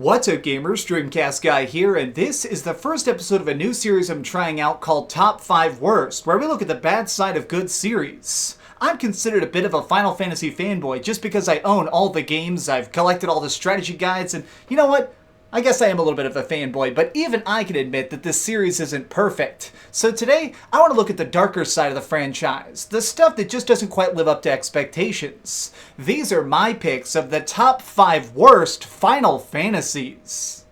What's up gamers, DreamcastGuy here, and this is the first episode of a new series I'm trying out called Top 5 Worst, where we look at the bad side of good series. I'm considered a bit of a Final Fantasy fanboy just because I own all the games, I've collected all the strategy guides, and you know what? I guess I am a little bit of a fanboy, but even I can admit that this series isn't perfect. So today, I want to look at the darker side of the franchise, the stuff that just doesn't quite live up to expectations. These are my picks of the top 5 worst Final Fantasies.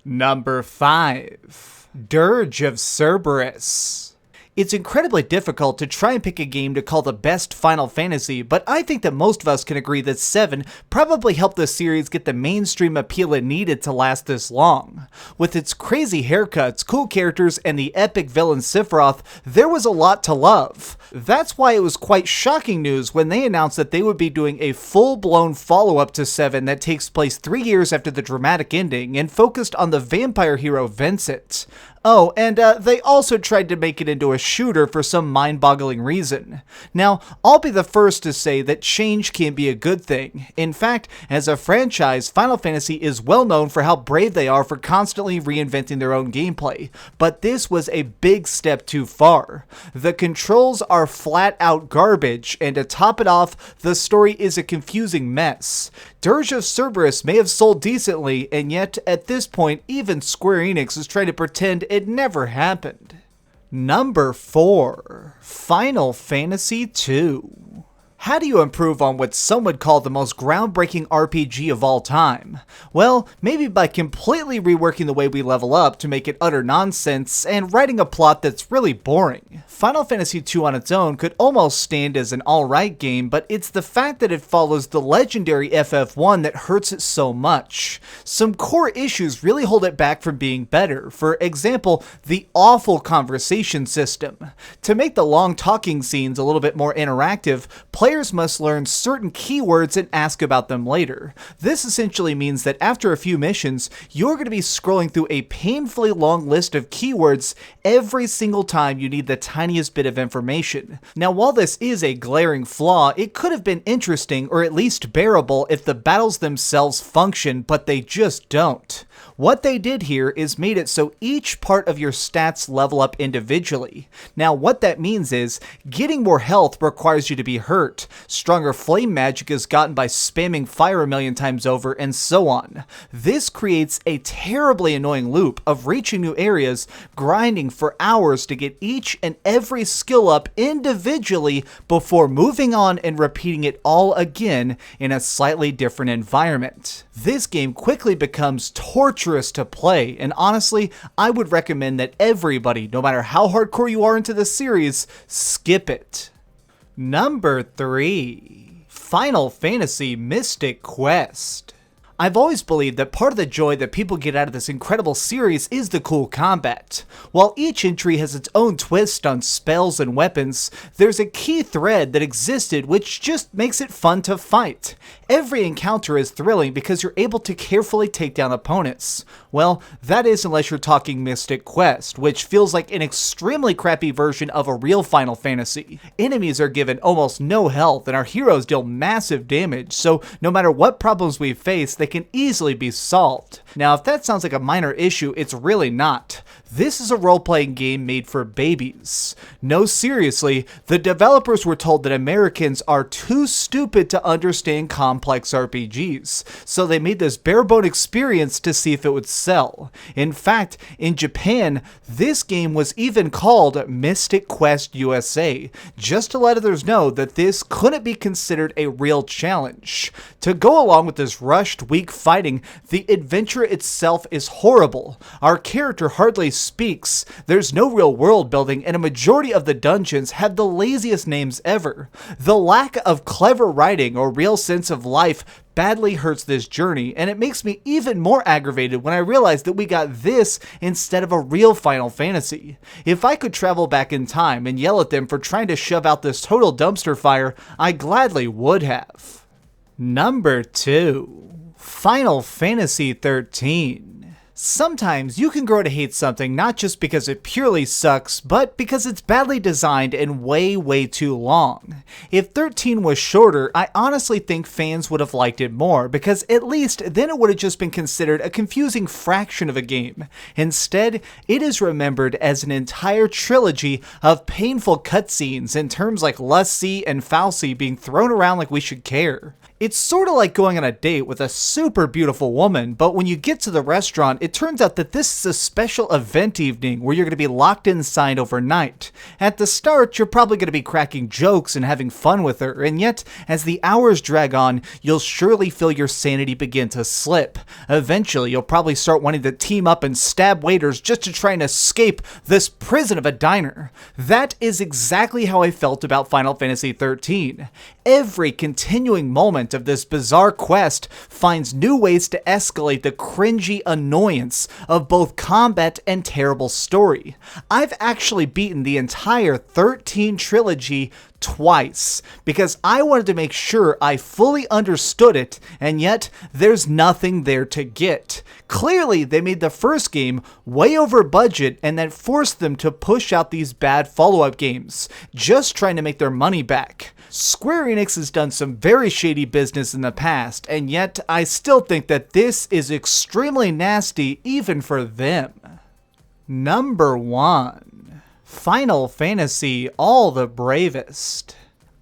Number 5. Dirge of Cerberus. It's incredibly difficult to try and pick a game to call the best Final Fantasy, but I think that most of us can agree that 7 probably helped the series get the mainstream appeal it needed to last this long. With its crazy haircuts, cool characters, and the epic villain Sephiroth, there was a lot to love. That's why it was quite shocking news when they announced that they would be doing a full-blown follow-up to 7 that takes place 3 years after the dramatic ending and focused on the vampire hero Vincent. Oh, and they also tried to make it into a shooter for some mind-boggling reason. Now, I'll be the first to say that change can be a good thing. In fact, as a franchise, Final Fantasy is well known for how brave they are for constantly reinventing their own gameplay, but this was a big step too far. The controls are flat-out garbage, and to top it off, the story is a confusing mess. Dirge of Cerberus may have sold decently, and yet, at this point, even Square Enix is trying to pretend it never happened. Number 4. Final Fantasy II. How do you improve on what some would call the most groundbreaking RPG of all time? Well, maybe by completely reworking the way we level up to make it utter nonsense and writing a plot that's really boring. Final Fantasy II on its own could almost stand as an alright game, but it's the fact that it follows the legendary FF1 that hurts it so much. Some core issues really hold it back from being better. For example, the awful conversation system. To make the long talking scenes a little bit more interactive, players must learn certain keywords and ask about them later. This essentially means that after a few missions, you're going to be scrolling through a painfully long list of keywords every single time you need the tiniest bit of information. Now, while this is a glaring flaw, it could have been interesting or at least bearable if the battles themselves function, but they just don't. What they did here is made it so each part of your stats level up individually. Now, what that means is, getting more health requires you to be hurt, stronger flame magic is gotten by spamming fire a million times over, and so on. This creates a terribly annoying loop of reaching new areas, grinding for hours to get each and every skill up individually before moving on and repeating it all again in a slightly different environment. This game quickly becomes torturous to play, and honestly, I would recommend that everybody, no matter how hardcore you are into the series, skip it. Number 3. Final Fantasy Mystic Quest. I've always believed that part of the joy that people get out of this incredible series is the cool combat. While each entry has its own twist on spells and weapons, there's a key thread that existed which just makes it fun to fight. Every encounter is thrilling because you're able to carefully take down opponents. Well, that is unless you're talking Mystic Quest, which feels like an extremely crappy version of a real Final Fantasy. Enemies are given almost no health and our heroes deal massive damage, so no matter what problems we face, they can easily be solved. Now, if that sounds like a minor issue, it's really not. This is a role-playing game made for babies. No, seriously, the developers were told that Americans are too stupid to understand complex RPGs, so they made this bare-bone experience to see if it would sell. In fact, in Japan, this game was even called Mystic Quest USA, just to let others know that this couldn't be considered a real challenge. To go along with this rushed, weak fighting, the adventure itself is horrible. Our character hardly speaks, there's no real world building, and a majority of the dungeons have the laziest names ever. The lack of clever writing or real sense of life badly hurts this journey, and it makes me even more aggravated when I realize that we got this instead of a real Final Fantasy. If I could travel back in time and yell at them for trying to shove out this total dumpster fire, I gladly would have. Number 2. Final Fantasy XIII. Sometimes you can grow to hate something not just because it purely sucks, but because it's badly designed and way too long. If 13 was shorter, I honestly think fans would have liked it more, because at least then it would have just been considered a confusing fraction of a game. Instead, it is remembered as an entire trilogy of painful cutscenes and terms like lusty and falsy being thrown around like we should care. It's sort of like going on a date with a super beautiful woman, but when you get to the restaurant, it turns out that this is a special event evening where you're going to be locked inside overnight. At the start, you're probably going to be cracking jokes and having fun with her, and yet, as the hours drag on, you'll surely feel your sanity begin to slip. Eventually, you'll probably start wanting to team up and stab waiters just to try and escape this prison of a diner. That is exactly how I felt about Final Fantasy XIII. Every continuing moment of this bizarre quest finds new ways to escalate the cringy annoyance of both combat and terrible story. I've actually beaten the entire 13 trilogy twice, because I wanted to make sure I fully understood it, and yet there's nothing there to get. Clearly, they made the first game way over budget, and that forced them to push out these bad follow-up games, just trying to make their money back. Square Enix has done some very shady business in the past, and yet I still think that this is extremely nasty even for them. Number 1. Final Fantasy All the Bravest.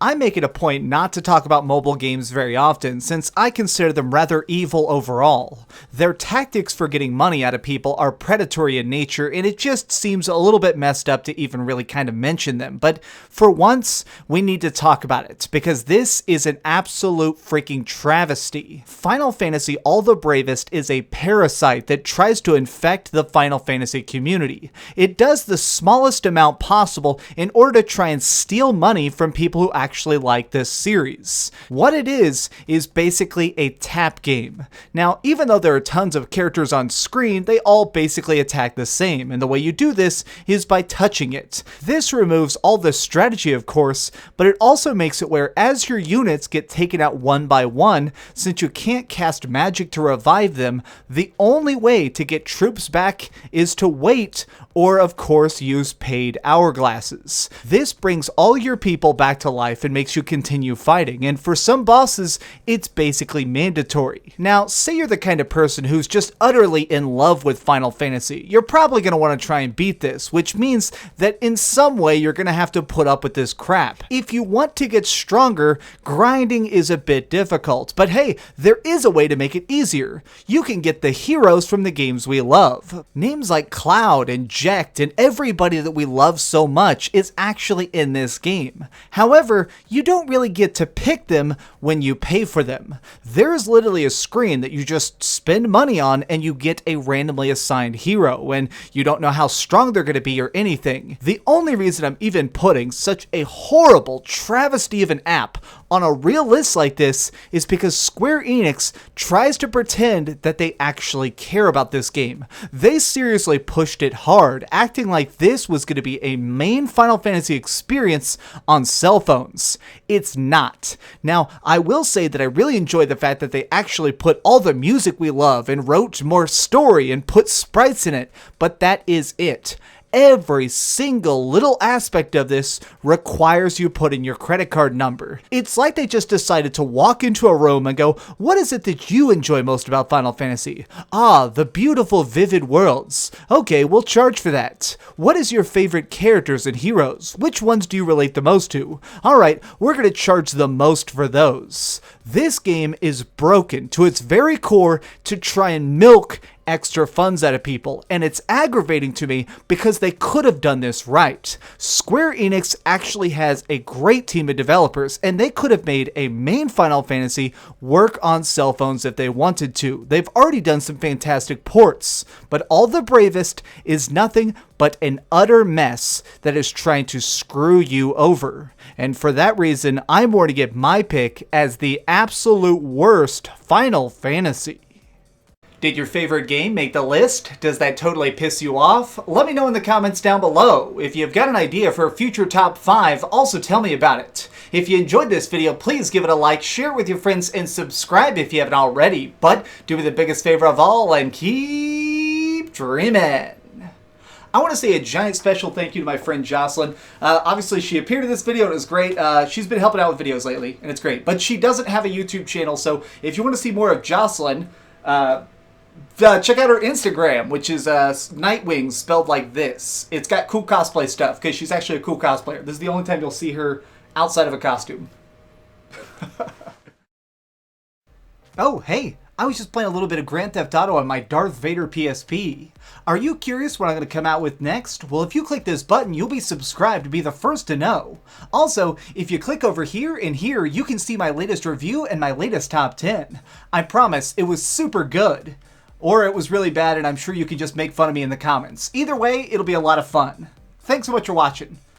I make it a point not to talk about mobile games very often, since I consider them rather evil overall. Their tactics for getting money out of people are predatory in nature, and it just seems a little bit messed up to even really kind of mention them. But for once, we need to talk about it, because this is an absolute freaking travesty. Final Fantasy All the Bravest is a parasite that tries to infect the Final Fantasy community. It does the smallest amount possible in order to try and steal money from people who actually like this series. What it is basically a tap game. Now, even though there are tons of characters on screen, they all basically attack the same, and the way you do this is by touching it. This removes all the strategy, of course, but it also makes it where as your units get taken out one by one, since you can't cast magic to revive them, the only way to get troops back is to wait, or of course use paid hourglasses. This brings all your people back to life and makes you continue fighting, and for some bosses, it's basically mandatory. Now, say you're the kind of person who's just utterly in love with Final Fantasy, you're probably going to want to try and beat this, which means that in some way you're going to have to put up with this crap. If you want to get stronger, grinding is a bit difficult, but hey, there is a way to make it easier. You can get the heroes from the games we love. Names like Cloud and Jecht and everybody that we love so much is actually in this game. However, you don't really get to pick them when you pay for them. There's literally a screen that you just spend money on and you get a randomly assigned hero, and you don't know how strong they're going to be or anything. The only reason I'm even putting such a horrible travesty of an app on a real list like this is because Square Enix tries to pretend that they actually care about this game. They seriously pushed it hard, acting like this was going to be a main Final Fantasy experience on cell phones. It's not. Now, I will say that I really enjoy the fact that they actually put all the music we love and wrote more story and put sprites in it, but that is it. Every single little aspect of this requires you put in your credit card number. It's like they just decided to walk into a room and go, what is it that you enjoy most about Final Fantasy? Ah, the beautiful, vivid worlds. Okay, we'll charge for that. What is your favorite characters and heroes? Which ones do you relate the most to? Alright, we're going to charge the most for those. This game is broken to its very core to try and milk extra funds out of people, and it's aggravating to me because they could have done this right. Square Enix actually has a great team of developers, and they could have made a main Final Fantasy work on cell phones if they wanted to. They've already done some fantastic ports, but All the Bravest is nothing but an utter mess that is trying to screw you over. And for that reason, I'm going to get my pick as the absolute worst Final Fantasy. Did your favorite game make the list? Does that totally piss you off? Let me know in the comments down below. If you've got an idea for a future top 5, also tell me about it. If you enjoyed this video, please give it a like, share it with your friends, and subscribe if you haven't already. But do me the biggest favor of all and keep streaming. I want to say a giant special thank you to my friend Jocelyn. Obviously, she appeared in this video and it was great. She's been helping out with videos lately, and it's great. But she doesn't have a YouTube channel, so if you want to see more of Jocelyn, check out her Instagram, which is Nightwing spelled like this. It's got cool cosplay stuff, because she's actually a cool cosplayer. This is the only time you'll see her outside of a costume. Oh, hey! I was just playing a little bit of Grand Theft Auto on my Darth Vader PSP. Are you curious what I'm going to come out with next? Well, if you click this button, you'll be subscribed to be the first to know. Also, if you click over here and here, you can see my latest review and my latest top 10. I promise, it was super good. Or it was really bad and I'm sure you can just make fun of me in the comments. Either way, it'll be a lot of fun. Thanks so much for watching.